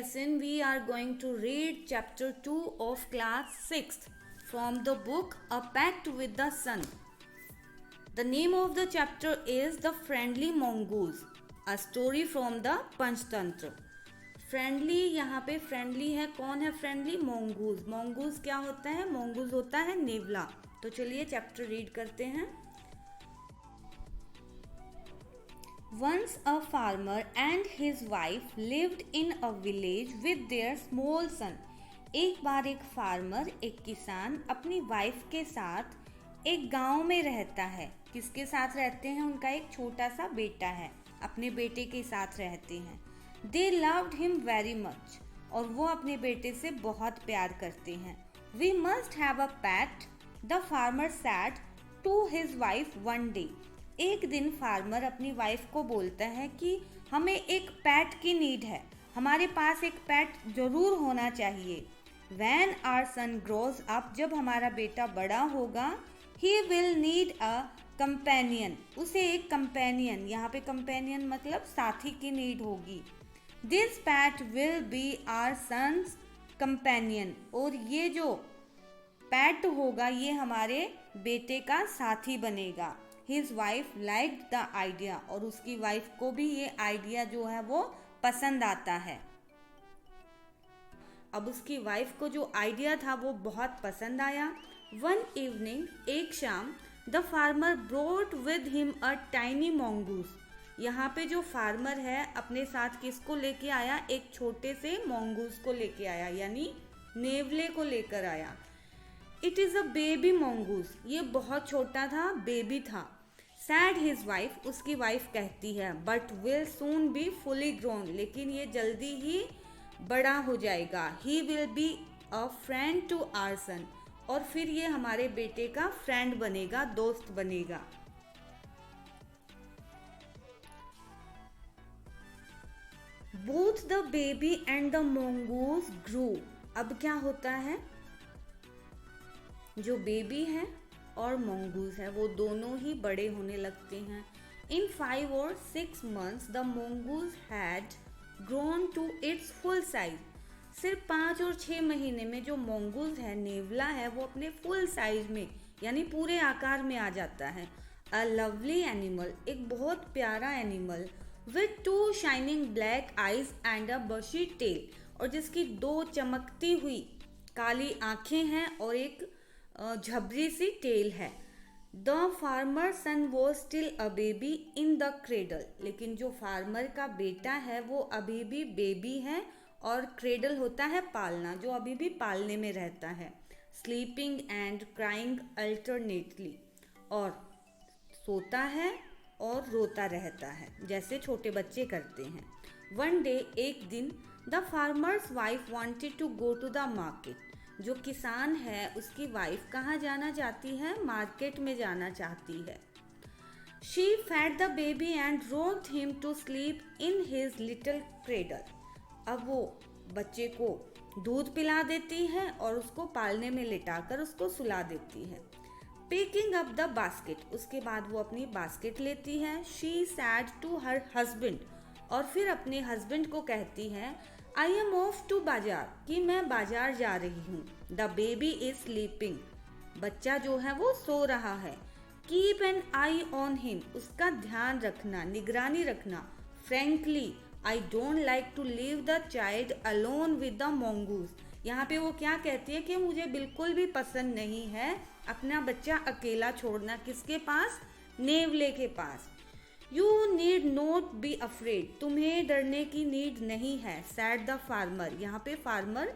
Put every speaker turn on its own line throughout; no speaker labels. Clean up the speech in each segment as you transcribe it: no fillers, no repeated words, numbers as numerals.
lesson we are going to read chapter 2 of class 6th from the book A Pact with the Sun. The name of the chapter is The Friendly Mongoose, a story from the Panchatantra. Friendly, यहाँ पे friendly है, कौन है friendly? Mongoose. Mongoose क्या होता है? Mongoose होता है नेवला. तो चलिए चैप्टर रीड करते हैं. Once a farmer and his wife lived in a village with their small son. एक बार एक फार्मर, एक किसान अपनी वाइफ के साथ एक गांव में रहता है. किसके साथ रहते हैं? उनका एक छोटा सा बेटा है. अपने बेटे के साथ रहते हैं. They loved him very much. और वो अपने बेटे से बहुत प्यार करते हैं. We must have a pact, the farmer said to his wife one day. एक दिन फार्मर अपनी वाइफ को बोलता है कि हमें एक पैट की नीड है, हमारे पास एक पैट जरूर होना चाहिए. When our son grows up, जब हमारा बेटा बड़ा होगा, he will need a companion. उसे एक कंपेनियन, यहाँ पे कंपेनियन मतलब साथी की नीड होगी. This pet will be our son's companion. और ये जो पैट होगा ये हमारे बेटे का साथी बनेगा. His wife liked the idea. और उसकी वाइफ को भी ये आइडिया जो है वो पसंद आता है. अब उसकी वाइफ को जो आइडिया था वो बहुत पसंद आया. One evening, एक शाम, the farmer brought with him a tiny mongoose. यहाँ पे जो फार्मर है अपने साथ किसको लेके आया? एक छोटे से मोंगूस को लेके आया, यानी नेवले को लेकर आया. It is a baby mongoose. ये बहुत छोटा था, बेबी था. Said his wife. उसकी वाइफ कहती है, but will soon be fully grown. लेकिन ये जल्दी ही बड़ा हो जाएगा. He will be a friend to our son. और फिर ये हमारे बेटे का फ्रेंड बनेगा, दोस्त बनेगा. Both the baby and the mongoose grew. अब क्या होता है? जो बेबी है और मोंगूज है वो दोनों ही बड़े होने लगते हैं. In 5 or 6 months, the mongoose had grown to its full size. सिर्फ 5 और 6 महीने में जो मोंगूज है, नेवला है, वो अपने फुल साइज में यानी पूरे आकार में आ जाता है. A lovely animal, एक बहुत प्यारा animal, with 2 shining black eyes and a bushy tail. और जिसकी 2 चमकती हुई काली आंखें हैं और एक झबरी सी टेल है. The farmer son was still a baby in the cradle. लेकिन जो फार्मर का बेटा है वो अभी भी बेबी है, और क्रेडल होता है पालना, जो अभी भी पालने में रहता है. Sleeping and crying alternately. और सोता है और रोता रहता है जैसे छोटे बच्चे करते हैं. वन डे, एक दिन, the farmer's wife wanted to go to the market. जो किसान है उसकी वाइफ कहाँ जाना चाहती है? मार्केट में जाना चाहती है. She fed the baby and rocked him to sleep in his little cradle. अब वो बच्चे को दूध पिला देती है और उसको पालने में लिटाकर उसको सुला देती है. Picking up the basket. उसके बाद वो अपनी बास्केट लेती है. She said to her husband. और फिर अपने हस्बैंड को कहती है, आई एम ऑफ टू बाजार, कि मैं बाजार जा रही हूँ. The baby is sleeping. बच्चा जो है वो सो रहा है. Keep an eye on him. उसका ध्यान रखना, निगरानी रखना. Frankly, I don't like to leave the child alone with the mongoose. यहाँ पे वो क्या कहती है कि मुझे बिल्कुल भी पसंद नहीं है अपना बच्चा अकेला छोड़ना. किसके पास? नेवले के पास. You need not be afraid. तुम्हें डरने की नीड नहीं है. said the farmer. यहाँ पे फार्मर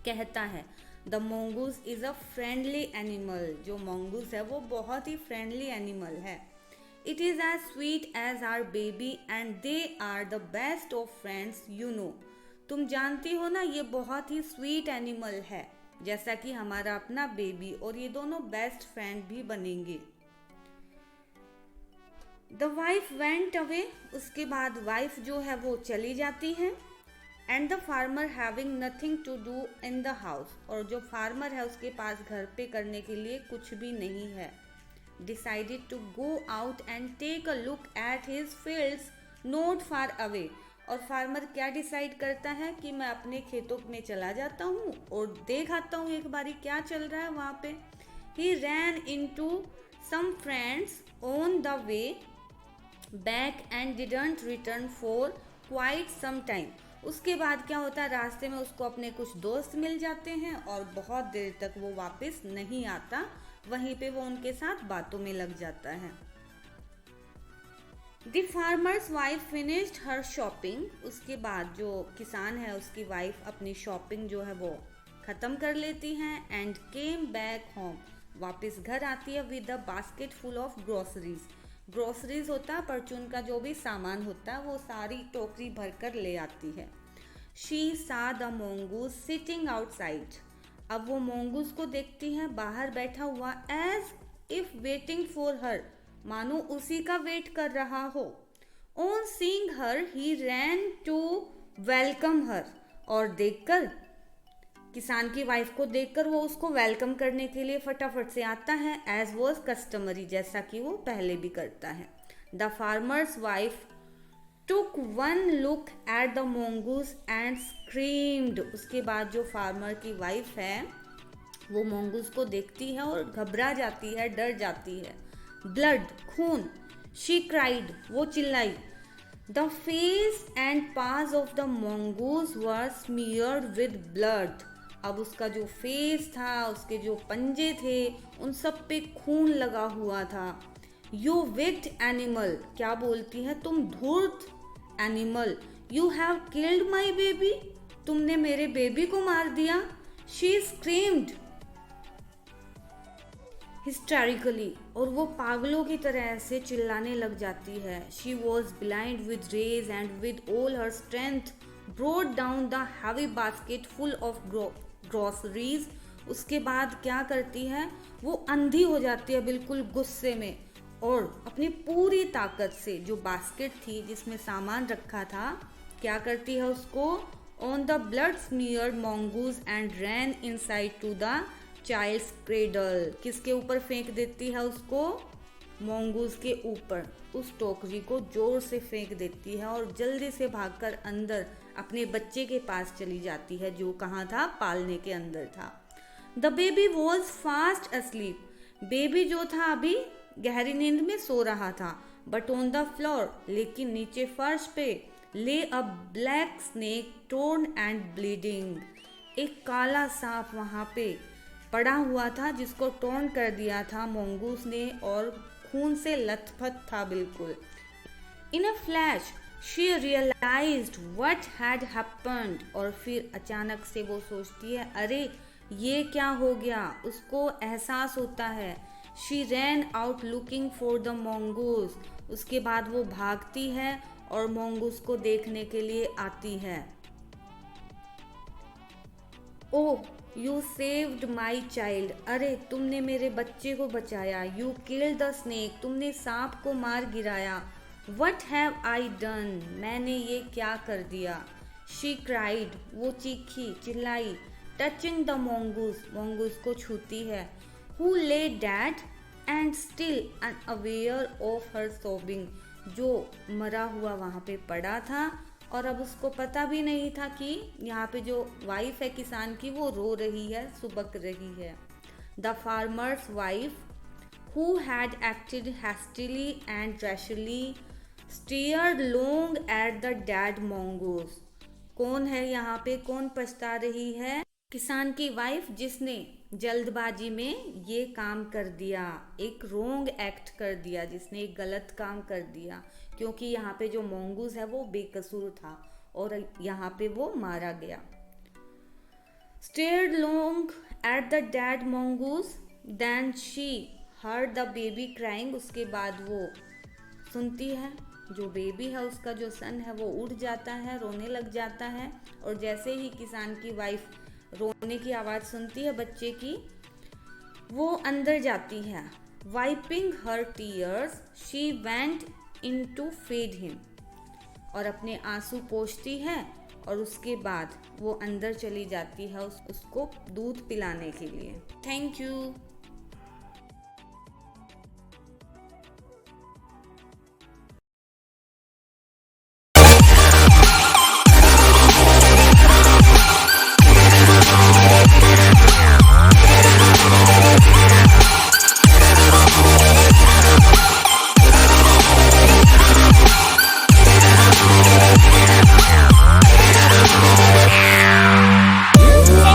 कहता है, The mongoose is a friendly animal. जो mongoose है वो बहुत ही फ्रेंडली एनिमल है. It is as sweet as our baby and they are the best of friends, you know. तुम जानती हो ना, ये बहुत ही स्वीट एनिमल है जैसा कि हमारा अपना बेबी, और ये दोनों बेस्ट फ्रेंड भी बनेंगे. The wife went away. उसके बाद वाइफ जो है वो चली जाती है. And the farmer having nothing to do in the house. और जो फार्मर है उसके पास घर पे करने के लिए कुछ भी नहीं है. Decided to go out and take a look at his fields not far away. और फार्मर क्या डिसाइड करता है कि मैं अपने खेतों में चला जाता हूँ और देख आता हूँ एक बारी क्या चल रहा है वहाँ पे। He ran into some friends on the way back and didn't return for quite some time. उसके बाद क्या होता है, रास्ते में उसको अपने कुछ दोस्त मिल जाते हैं और बहुत देर तक वो वापस नहीं आता, वहीं पे वो उनके साथ बातों में लग जाता है। The farmer's wife finished her shopping. उसके बाद जो किसान है उसकी वाइफ अपनी शॉपिंग जो है वो ख़त्म कर लेती हैं एंड केम बैक होम। वापस घर आती है with a basket full of groceries. Groceries होता है परचून का जो भी सामान होता है वो सारी टोकरी भर कर ले आती है। शी सा द मोंगूस सिटिंग आउटसाइड। अब वो मोंगूस को देखती है बाहर बैठा हुआ, as if waiting for her, मानो उसी का वेट कर रहा हो। On seeing her he ran to welcome her. और देखकर, किसान की वाइफ को देखकर वो उसको वेलकम करने के लिए फटाफट से आता है, एज वॉज कस्टमरी, जैसा कि वो पहले भी करता है। The farmer's wife took one look at the मोंगूस and screamed. उसके बाद जो फार्मर की वाइफ है वो मोंगूस को देखती है और घबरा जाती है, डर जाती है। ब्लड, खून, शी क्राइड, वो चिल्लाई। The face and paws of the mongoose were smeared with blood. अब उसका जो फेस था, उसके जो पंजे थे, उन सब पे खून लगा हुआ था। यू विक्ड एनिमल, क्या बोलती है, तुम धूर्त animal. You have killed my baby, तुमने मेरे बेबी को मार दिया। शी स्क्रीम्ड हिस्टेरिकली, और वो पागलों की तरह ऐसे चिल्लाने लग जाती है। She was blind with rage and with all her strength brought down the heavy basket full of groceries. उसके बाद क्या करती है, वो अंधी हो जाती है बिल्कुल गुस्से में, और अपनी पूरी ताकत से जो बास्केट थी जिसमें सामान रखा था, क्या करती है उसको on the blood smeared mongoose and ran inside to the child's cradle. किसके ऊपर फेंक देती है उसको, मोंगूस के ऊपर। उस टोकरी को जोर से फेंक देती है और जल्दी से भागकर अंदर अपने बच्चे के पास चली जाती है जो कहाँ था, पालने के अंदर था। The baby was fast asleep. Baby जो था अभी गहरी नींद में सो रहा था। बट ऑन द फ्लोर, लेकिन नीचे फर्श पे, ले अ black snake torn and bleeding. एक काला सांप वहाँ पे पड़ा हुआ था जिसको टोर्न कर दिया था मोंगूस ने और खून से लथपथ था बिल्कुल। In a flash she realised what had happened. और फिर अचानक से वो सोचती है, अरे ये क्या हो गया, उसको एहसास होता है। She ran out looking for the मोंगूस। उसके बाद वो भागती है और मोंगूस को देखने के लिए आती है। Oh you saved my child, अरे तुमने मेरे बच्चे को बचाया। यू किल्ड द स्नेक, तुमने सांप को मार गिराया। वट हैव आई डन, मैंने ये क्या कर दिया। शी क्राइड, वो चीखी, चिल्लाई। टचिंग द मोंगूस, मोंगूस को छूती है। हु ले dead and still unaware of her सोबिंग, जो मरा हुआ वहाँ पे पड़ा था और अब उसको पता भी नहीं था कि यहाँ पे जो वाइफ है किसान की वो रो रही है, सुबक रही है। The farmer's wife who had acted hastily and rashly stared long at the dead mongoose. कौन है यहाँ पे, कौन पछता रही है, किसान की वाइफ जिसने जल्दबाजी में ये काम कर दिया, एक रोंग एक्ट कर दिया, जिसने एक गलत काम कर दिया, क्योंकि यहाँ पे जो मोंगूस है वो बेकसूर था और यहाँ पे वो मारा गया। Stared long at the dead mongoose then she heard the baby crying. उसके बाद वो सुनती है, जो बेबी है उसका जो सन है वो उठ जाता है, रोने लग जाता है। और जैसे ही किसान की वाइफ रोने की आवाज़ सुनती है बच्चे की, वो अंदर जाती है। Wiping her tears she went in to feed him, और अपने आंसू पोंछती है और उसके बाद वो अंदर चली जाती है उसको दूध पिलाने के लिए। Thank you.